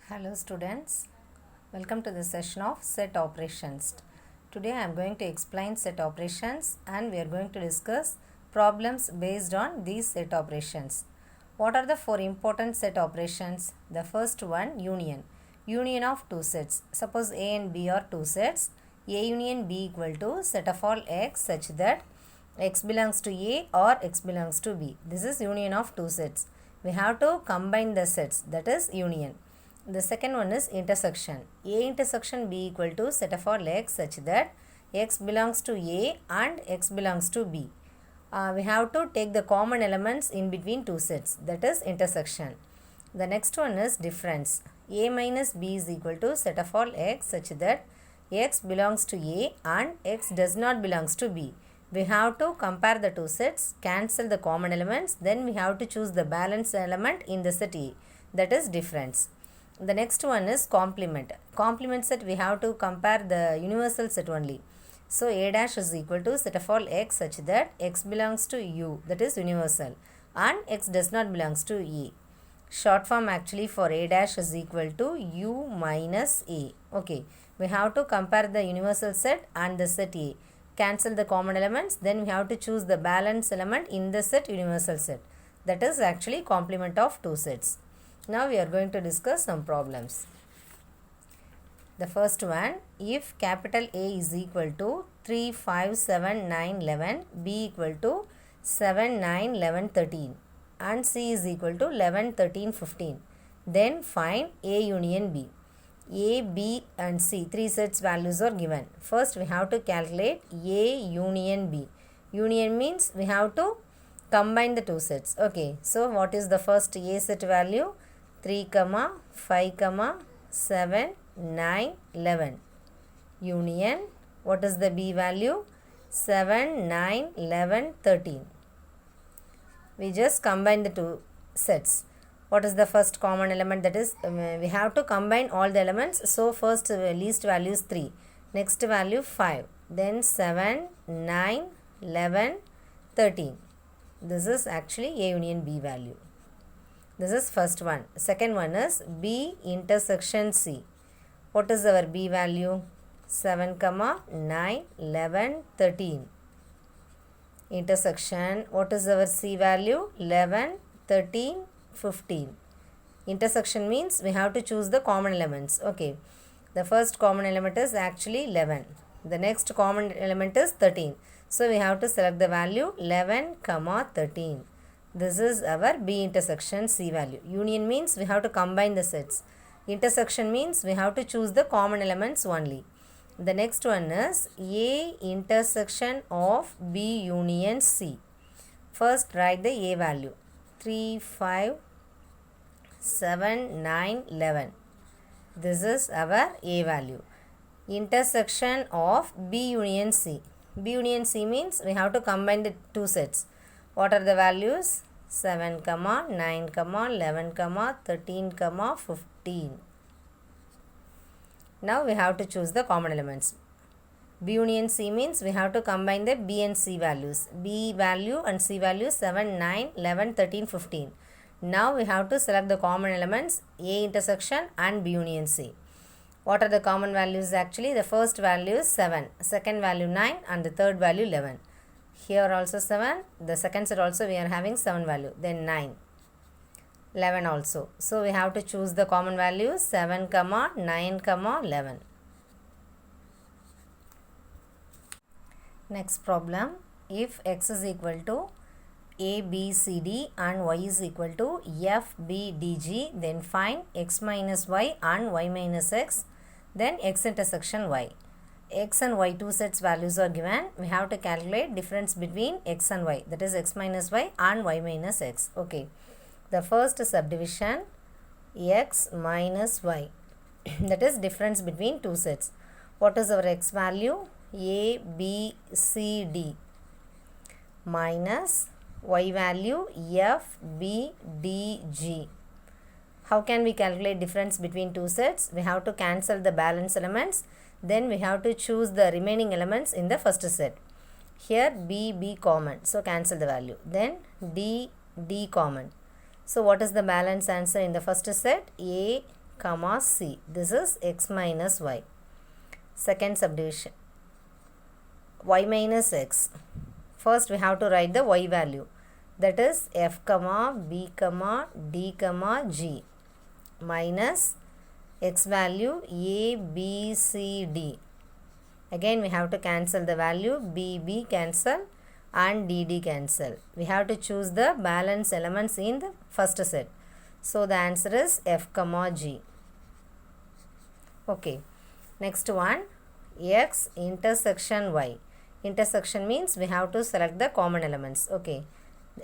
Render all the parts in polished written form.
Hello students, welcome to the session of set operations. Today I am going to explain set operations and we are going to discuss problems based on these set operations. What are the four important set operations? The first one, union. Union of two sets. Suppose A and B are two sets. A union B equal to set of all x such that x belongs to A or x belongs to B. This is union of two sets. We have to combine the sets, that is union. The second one is intersection. A intersection B equal to set of all x such that x belongs to A and x belongs to B. We have to take the common elements in between two sets, that is intersection. The next one is difference. A minus B is equal to set of all x such that x belongs to A and x does not belongs to B. We have to compare the two sets, cancel the common elements, then we have to choose the balanced element in the set A, that is difference. The next one is complement. Complement set we have to compare the universal set only. So A dash is equal to set of all x such that x belongs to U, that is universal, and x does not belongs to A. Short form actually for A dash is equal to U minus A. Okay, we have to compare the universal set and the set A. Cancel the common elements, then we have to choose the balanced element in the set universal set. That is actually complement of two sets. Now we are going to discuss some problems. The first one, if capital A is equal to 3, 5, 7, 9, 11, B equal to 7, 9, 11, 13 and C is equal to 11, 13, 15, then find A union B. A, B and C, three sets values are given. First we have to calculate A union B. Union means we have to combine the two sets. Okay, so what is the first A set value? 3, 5, 7, 9, 11. Union, what is the B value? 7, 9, 11, 13. We just combine the two sets. What is the first common element? That is, we have to combine all the elements. So, first least value is 3. Next value 5. Then 7, 9, 11, 13. This is actually A union B value. This is first one. Second one is B intersection C. What is our B value? 7, 9, 11, 13. Intersection. What is our C value? 11, 13, 15. Intersection means we have to choose the common elements. Okay. The first common element is actually 11. The next common element is 13. So we have to select the value 11, 13. This is our B intersection C value. Union means we have to combine the sets. Intersection means we have to choose the common elements only. The next one is A intersection of B union C. First write the A value. 3, 5, 7, 9, 11. This is our A value. Intersection of B union C. B union C means we have to combine the two sets. What are the values? 7, 9, 11, 13, 15. Now we have to choose the common elements. B union C means we have to combine the B and C values. B value and C value 7, 9, 11, 13, 15. Now we have to select the common elements A intersection and B union C. What are the common values actually? The first value is 7, second value 9 and the third value 11. Here also 7, the second set also we are having 7 value, then 9, 11 also. So we have to choose the common values 7, 9, 11. Next problem, if x is equal to a, b, c, d and y is equal to f, b, d, g, then find x minus y and y minus x, then x intersection y. X and y two sets values are given. We have to calculate difference between x and y, that is x minus y and y minus x. Okay. The first subdivision x minus y, that is difference between two sets. What is our x value? A, B, C, D minus y value f, B, D, G. How can we calculate difference between two sets? We have to cancel the balance elements. Then we have to choose the remaining elements in the first set. Here B, B common. So cancel the value. Then D, D common. So what is the balance answer in the first set? A, comma C. This is x minus y. Second subdivision, y minus x. First we have to write the y value, that is f comma b comma d comma g minus x value a b c d. Again we have to cancel the value, b cancel and d cancel. We have to choose the balance elements in the first set. So the answer is f comma g. Okay, next one, x intersection y. Intersection means we have to select the common elements. Okay,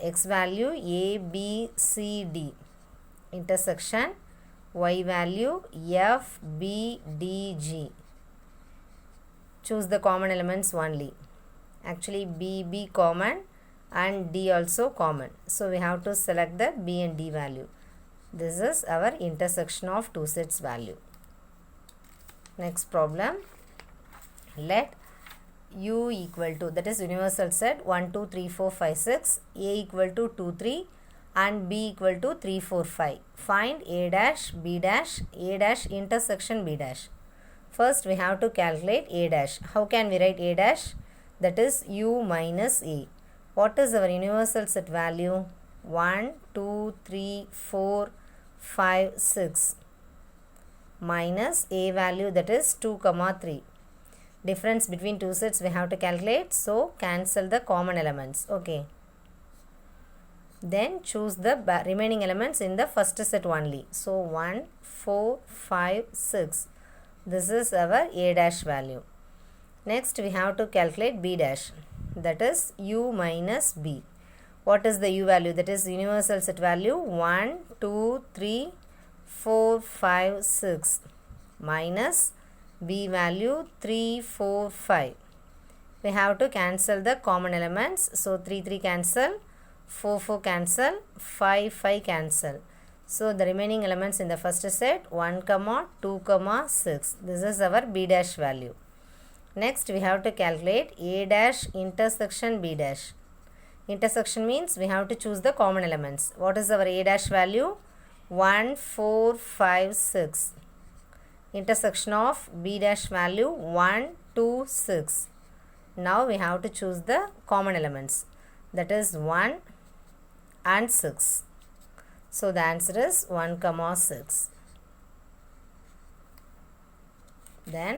x value a b c d intersection y value f b d g. Choose the common elements only. Actually b common and d also common, so we have to select the b and d value. This is our intersection of two sets value. Next problem, let u equal to, that is universal set 1 2 3 4 5 6, a equal to 2 3 and b equal to 3 4 5. Find a dash b dash a dash intersection b dash. First we have to calculate a dash. How can we write a dash? That is u minus a. What is our universal set value? 1 2 3 4 5 6 minus a value, that is 2 comma 3. Difference between two sets we have to calculate, so cancel the common elements. Okay, then choose the remaining elements in the first set only. So 1 4 5 6, this is our a dash value. Next we have to calculate b dash, that is u minus b. What is the u value? That is universal set value 1 2 3 4 5 6 minus b value 3 4 5. We have to cancel the common elements, so 3 cancel, 4 cancel, 5 cancel. So the remaining elements in the first set 1 comma 2 comma 6. This is our b dash value. Next we have to calculate a dash intersection b dash. Intersection means we have to choose the common elements. What is our a dash value? 1 4 5 6. Intersection of b dash value 1 2 6. Now we have to choose the common elements, that is 1 and 6. So the answer is 1 comma 6. Then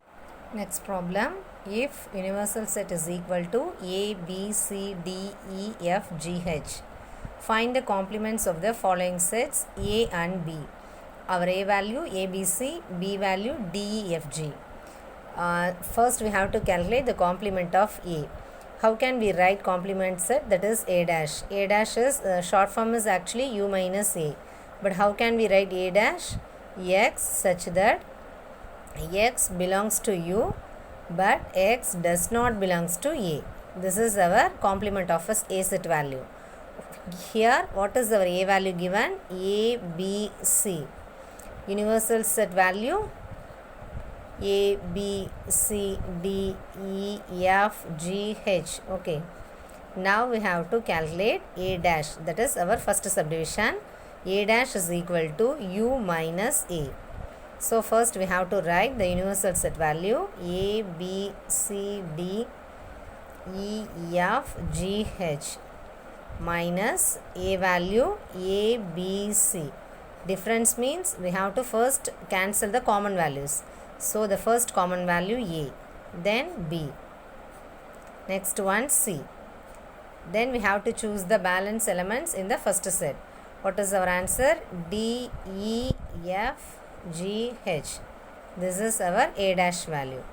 next problem, if universal set is equal to a b c d e f g h, find the complements of the following sets a and b. Our a value abc, b value d e f g. First we have to calculate the complement of a. How can we write complement set? That is a dash. A dash is short form is actually u minus a, but how can we write a dash? X such that x belongs to u but x does not belongs to a. This is our complement of a set value. Here what is our a value given? A b c. Universal set value a b c d e f g h. Okay, now we have to calculate a dash, that is our first subdivision. A dash is equal to u minus a. So first we have to write the universal set value a b c d e f g h minus a value a b c. Difference means we have to first cancel the common values. So the first common value a, then b, next one c. Then we have to choose the balance elements in the first set. What is our answer? D, E, F, G, H. This is our a dash value.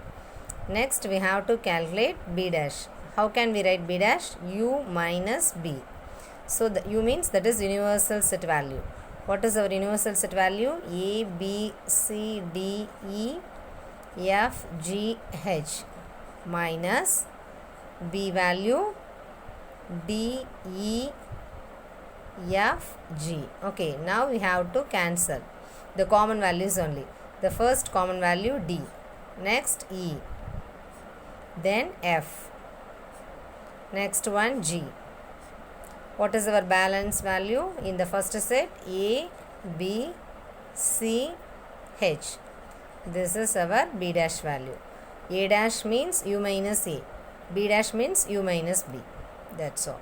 Next we have to calculate b dash. How can we write b dash? U minus b. So the u means that is universal set value. What is our universal set value? A, B, C, D, E, F, G, H minus b value D, E, F, G. Okay, now we have to cancel the common values only. The first common value D, next E, then F, next one G. What is our balance value in the first set? A, B, C, h. This is our b dash value. A dash means u minus a. B dash means u minus b. That's all.